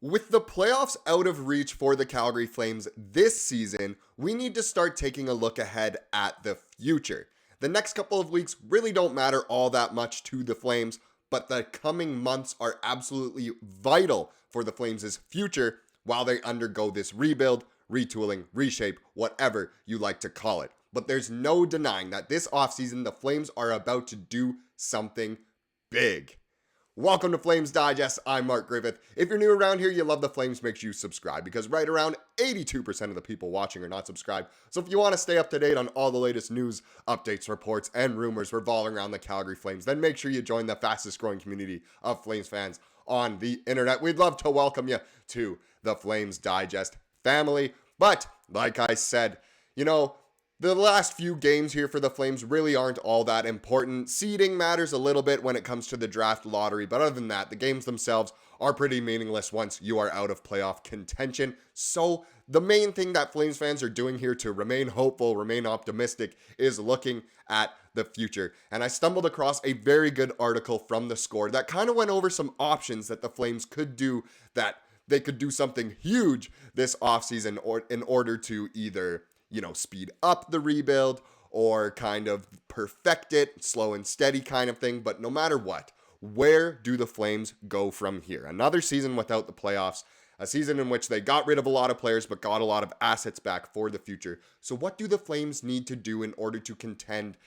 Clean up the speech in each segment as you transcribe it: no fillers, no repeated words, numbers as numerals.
With the playoffs out of reach for the Calgary Flames this season, we need to start taking a look ahead at the future. The next couple of weeks really don't matter all that much to the Flames, but the coming months are absolutely vital for the Flames' future while they undergo this rebuild, retooling, reshape, whatever you like to call it. But there's no denying that this offseason, the Flames are about to do something big. Welcome to Flames Digest. I'm Mark Griffith. If you're new around here, you love the Flames, make sure you subscribe because right around 82% of the people watching are not subscribed. So if you want to stay up to date on all the latest news, updates, reports, and rumors revolving around the Calgary Flames, then make sure you join the fastest growing community of Flames fans on the internet. We'd love to welcome you to the Flames Digest family. But like I said, the last few games here for the Flames really aren't all that important. Seeding matters a little bit when it comes to the draft lottery, but other than that, the games themselves are pretty meaningless once you are out of playoff contention. So the main thing that Flames fans are doing here to remain hopeful, remain optimistic, is looking at the future. And I stumbled across a very good article from The Score that kind of went over some options that the Flames could do, that they could do something huge this offseason or in order to either speed up the rebuild or kind of perfect it, slow and steady kind of thing. But no matter what, where do the Flames go from here? Another season without the playoffs, a season in which they got rid of a lot of players but got a lot of assets back for the future. So what do the Flames need to do in order to contend,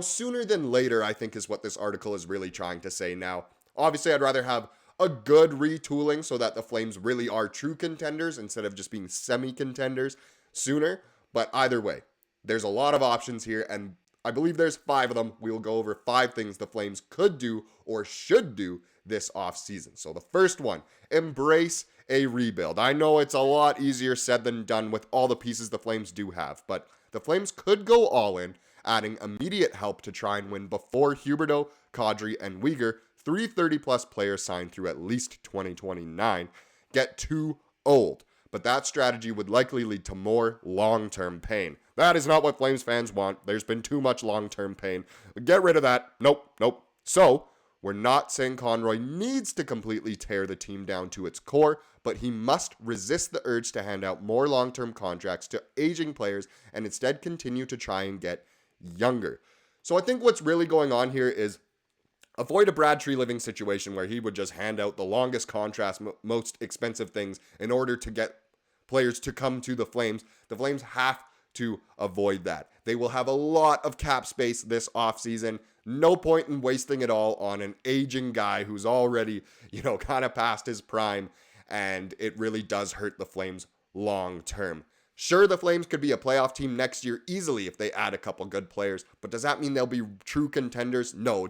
sooner than later, I think is what this article is really trying to say. Now, obviously, I'd rather have a good retooling so that the Flames really are true contenders instead of just being semi-contenders sooner. But either way, there's a lot of options here, and I believe there's 5 of them. We will go over 5 things the Flames could do or should do this offseason. So the first one, embrace a rebuild. I know it's a lot easier said than done with all the pieces the Flames do have, but the Flames could go all in, adding immediate help to try and win before Huberdeau, Kadri, and Weegar, 3 30-plus players signed through at least 2029, get too old. But that strategy would likely lead to more long-term pain. That is not what Flames fans want. There's been too much long-term pain. Get rid of that. Nope. So, we're not saying Conroy needs to completely tear the team down to its core, but he must resist the urge to hand out more long-term contracts to aging players and instead continue to try and get younger. So I think what's really going on here is avoid a Brad Treliving situation where he would just hand out the longest contracts, most expensive things in order to get players to come to the Flames. The Flames have to avoid that. They will have a lot of cap space this offseason. No point in wasting it all on an aging guy who's already, kind of past his prime, and it really does hurt the Flames long term. Sure, the Flames could be a playoff team next year easily if they add a couple good players, but does that mean they'll be true contenders? No.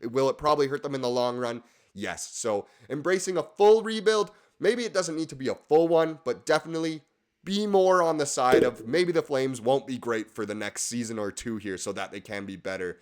Will it probably hurt them in the long run? Yes. So embracing a full rebuild, maybe it doesn't need to be a full one, but definitely be more on the side of maybe the Flames won't be great for the next season or 2 here so that they can be better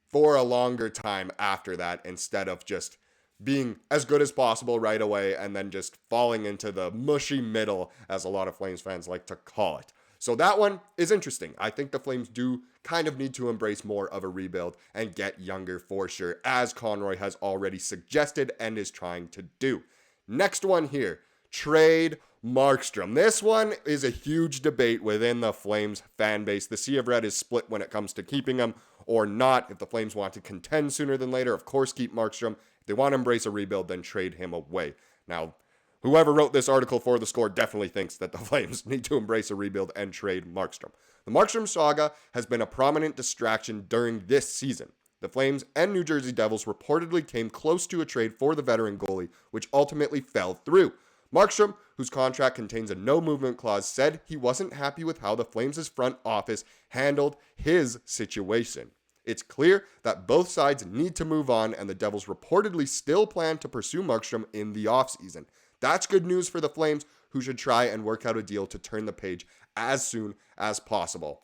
for a longer time after that, instead of just being as good as possible right away and then just falling into the mushy middle, as a lot of Flames fans like to call it. So that one is interesting. I think the Flames do kind of need to embrace more of a rebuild and get younger for sure, as Conroy has already suggested and is trying to do. Next one here, trade Markstrom. This one is a huge debate within the Flames fan base. The Sea of Red is split when it comes to keeping him or not. If the Flames want to contend sooner than later, of course keep Markstrom. If they want to embrace a rebuild, then trade him away. Now, whoever wrote this article for The Score definitely thinks that the Flames need to embrace a rebuild and trade Markstrom. The Markstrom saga has been a prominent distraction during this season. The Flames and New Jersey Devils reportedly came close to a trade for the veteran goalie, which ultimately fell through. Markstrom, whose contract contains a no-movement clause, said he wasn't happy with how the Flames' front office handled his situation. It's clear that both sides need to move on, and the Devils reportedly still plan to pursue Markstrom in the offseason. That's good news for the Flames, who should try and work out a deal to turn the page as soon as possible.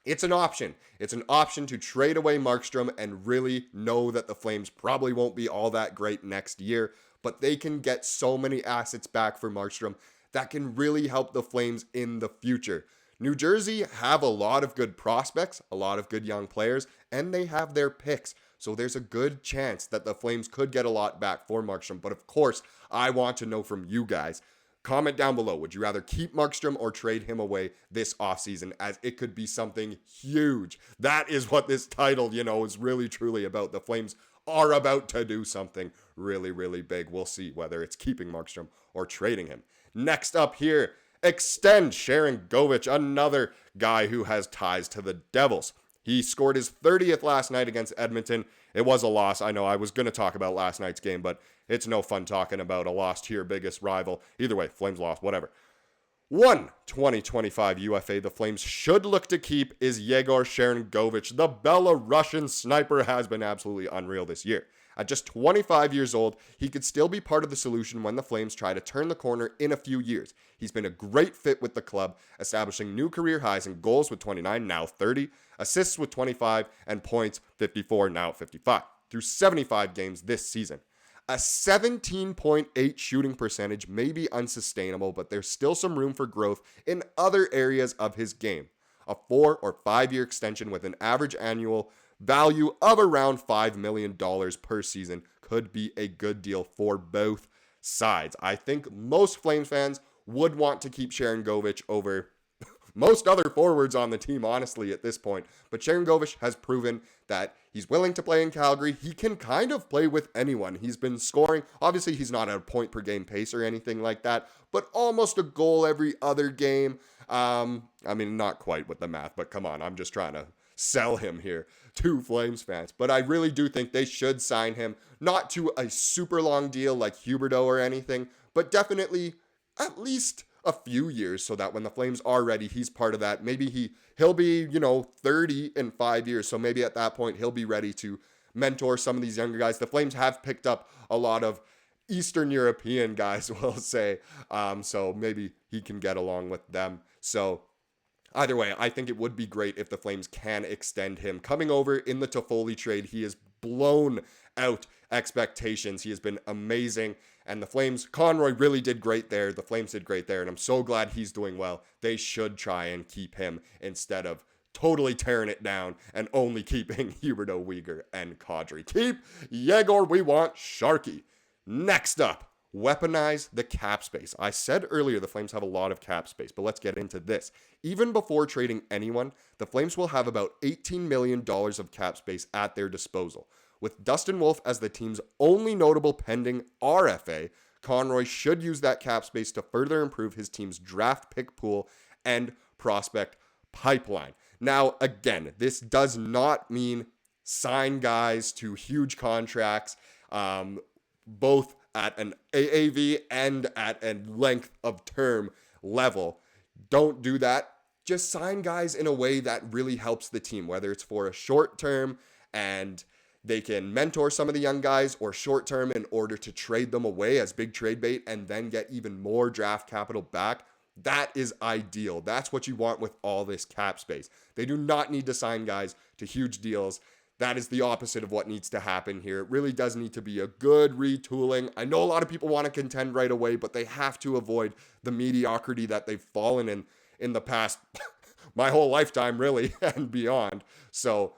It's an option. It's an option to trade away Markstrom and really know that the Flames probably won't be all that great next year, but they can get so many assets back for Markstrom that can really help the Flames in the future. New Jersey have a lot of good prospects, a lot of good young players, and they have their picks. So there's a good chance that the Flames could get a lot back for Markstrom. But of course, I want to know from you guys. Comment down below. Would you rather keep Markstrom or trade him away this offseason, as it could be something huge? That is what this title, is really truly about. The Flames are about to do something really, really big. We'll see whether it's keeping Markstrom or trading him. Next up here, extend Sharangovich, another guy who has ties to the Devils. He scored his 30th last night against Edmonton. It was a loss. I know I was going to talk about last night's game, but it's no fun talking about a loss to your biggest rival. Either way, Flames lost, whatever. One 2025 UFA the Flames should look to keep is Yegor Sharangovich. The Belarusian sniper has been absolutely unreal this year. At just 25 years old, he could still be part of the solution when the Flames try to turn the corner in a few years. He's been a great fit with the club, establishing new career highs in goals with 29, now 30, assists with 25, and points 54, now 55, through 75 games this season. A 17.8 shooting percentage may be unsustainable, but there's still some room for growth in other areas of his game. A 4 or 5 year extension with an average annual value of around $5 million per season could be a good deal for both sides. I think most Flames fans would want to keep Sharangovich over most other forwards on the team, honestly, at this point. But Sharangovich has proven that he's willing to play in Calgary. He can kind of play with anyone. He's been scoring. Obviously, he's not at a point per game pace or anything like that, but almost a goal every other game. Not quite with the math, but come on, I'm just trying to sell him here to Flames fans. But I really do think they should sign him, not to a super long deal like Huberdeau or anything, but definitely at least a few years, so that when the Flames are ready, he's part of that. Maybe he'll be, 30 in 5 years. So maybe at that point, he'll be ready to mentor some of these younger guys. The Flames have picked up a lot of Eastern European guys, we'll say. So maybe he can get along with them. So either way, I think it would be great if the Flames can extend him. Coming over in the Toffoli trade, he has blown out expectations. He has been amazing. And the Flames, Conroy really did great there. The Flames did great there. And I'm so glad he's doing well. They should try and keep him instead of totally tearing it down and only keeping Huberdeau, Weegar, and Kadri. Keep Yegor, we want Sharky. Next up, weaponize the cap space. I said earlier the Flames have a lot of cap space, but let's get into this. Even before trading anyone, the Flames will have about $18 million of cap space at their disposal. With Dustin Wolf as the team's only notable pending RFA, Conroy should use that cap space to further improve his team's draft pick pool and prospect pipeline. Now, again, this does not mean sign guys to huge contracts, both at an AAV and at a length of term level. Don't do that. Just sign guys in a way that really helps the team, whether it's for a short term and they can mentor some of the young guys, or short term in order to trade them away as big trade bait and then get even more draft capital back. That is ideal. That's what you want with all this cap space. They do not need to sign guys to huge deals. That is the opposite of what needs to happen here. It really does need to be a good retooling. I know a lot of people want to contend right away, but they have to avoid the mediocrity that they've fallen in the past, my whole lifetime really, and beyond. So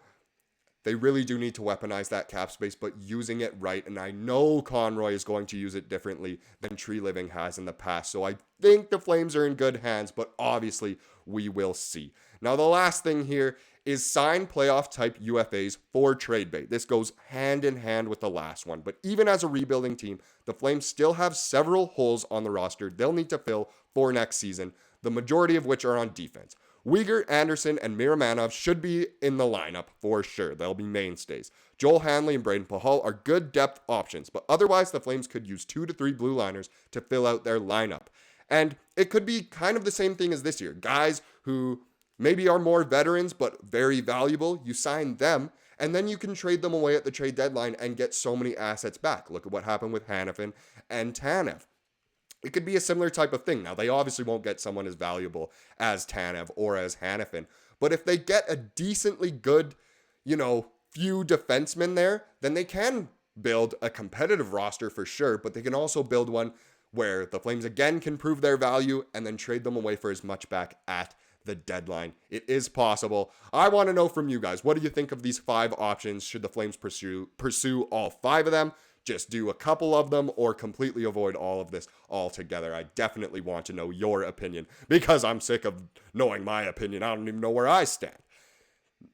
they really do need to weaponize that cap space, but using it right. And I know Conroy is going to use it differently than Tree Living has in the past. So I think the Flames are in good hands, but obviously we will see. Now, the last thing here is sign playoff type UFAs for trade bait. This goes hand in hand with the last one. But even as a rebuilding team, the Flames still have several holes on the roster they'll need to fill for next season, the majority of which are on defense. Weegar, Andersson, and Miramanov should be in the lineup for sure. They'll be mainstays. Joel Hanley and Braden Pahal are good depth options, but otherwise the Flames could use 2 to 3 blue liners to fill out their lineup. And it could be kind of the same thing as this year. Guys who maybe are more veterans but very valuable, you sign them, and then you can trade them away at the trade deadline and get so many assets back. Look at what happened with Hanifin and Tanev. It could be a similar type of thing. Now, they obviously won't get someone as valuable as Tanev or as Hanifin, but if they get a decently good, few defensemen there, then they can build a competitive roster for sure, but they can also build one where the Flames again can prove their value and then trade them away for as much back at the deadline. It is possible. I want to know from you guys, what do you think of these 5 options? Should the Flames pursue all 5 of them? Just do a couple of them, or completely avoid all of this altogether? I definitely want to know your opinion, because I'm sick of knowing my opinion. I don't even know where I stand.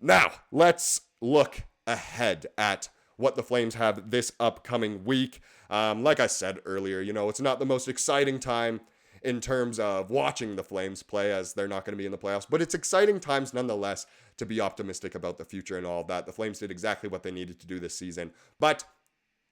Now, let's look ahead at what the Flames have this upcoming week. Like I said earlier, it's not the most exciting time in terms of watching the Flames play, as they're not going to be in the playoffs, but it's exciting times nonetheless to be optimistic about the future and all of that. The Flames did exactly what they needed to do this season, but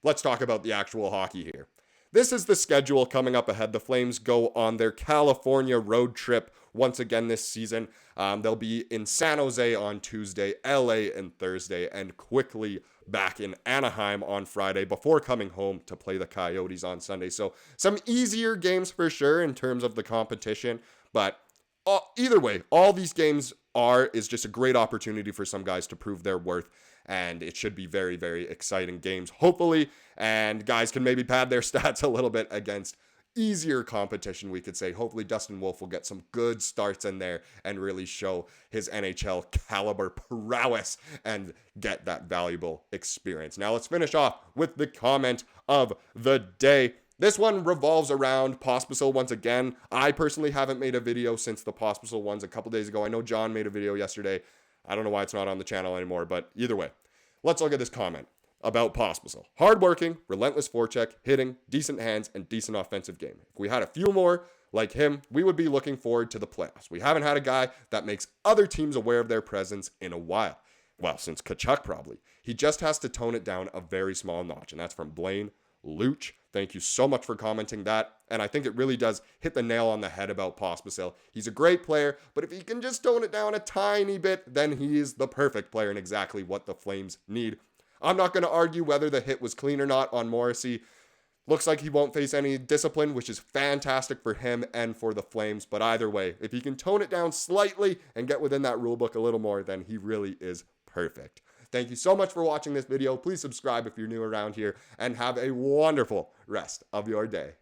let's talk about the actual hockey here. This is the schedule coming up ahead. The Flames go on their California road trip once again this season. They'll be in San Jose on Tuesday, LA on Thursday, and quickly back in Anaheim on Friday before coming home to play the Coyotes on Sunday. So some easier games for sure in terms of the competition, but either way, all these games is just a great opportunity for some guys to prove their worth, and it should be very, very exciting games, hopefully, and guys can maybe pad their stats a little bit against easier competition, we could say. Hopefully Dustin Wolf will get some good starts in there and really show his NHL caliber prowess and get that valuable experience. Now let's finish off with the comment of the day. This one revolves around Pospisil once again. I personally haven't made a video since the Pospisil ones a couple days ago. I know John made a video yesterday. I don't know why it's not on the channel anymore, but either way, let's look at this comment about Pospisil. Hardworking, relentless forecheck, hitting, decent hands, and decent offensive game. If we had a few more like him, we would be looking forward to the playoffs. We haven't had a guy that makes other teams aware of their presence in a while. Well, since Tkachuk probably. He just has to tone it down a very small notch, and that's from Blaine Luch. Thank you so much for commenting that. And I think it really does hit the nail on the head about Pospisil. He's a great player, but if he can just tone it down a tiny bit, then he's the perfect player and exactly what the Flames need. I'm not going to argue whether the hit was clean or not on Morrissey. Looks like he won't face any discipline, which is fantastic for him and for the Flames. But either way, if he can tone it down slightly and get within that rule book a little more, then he really is perfect. Thank you so much for watching this video. Please subscribe if you're new around here, and have a wonderful rest of your day.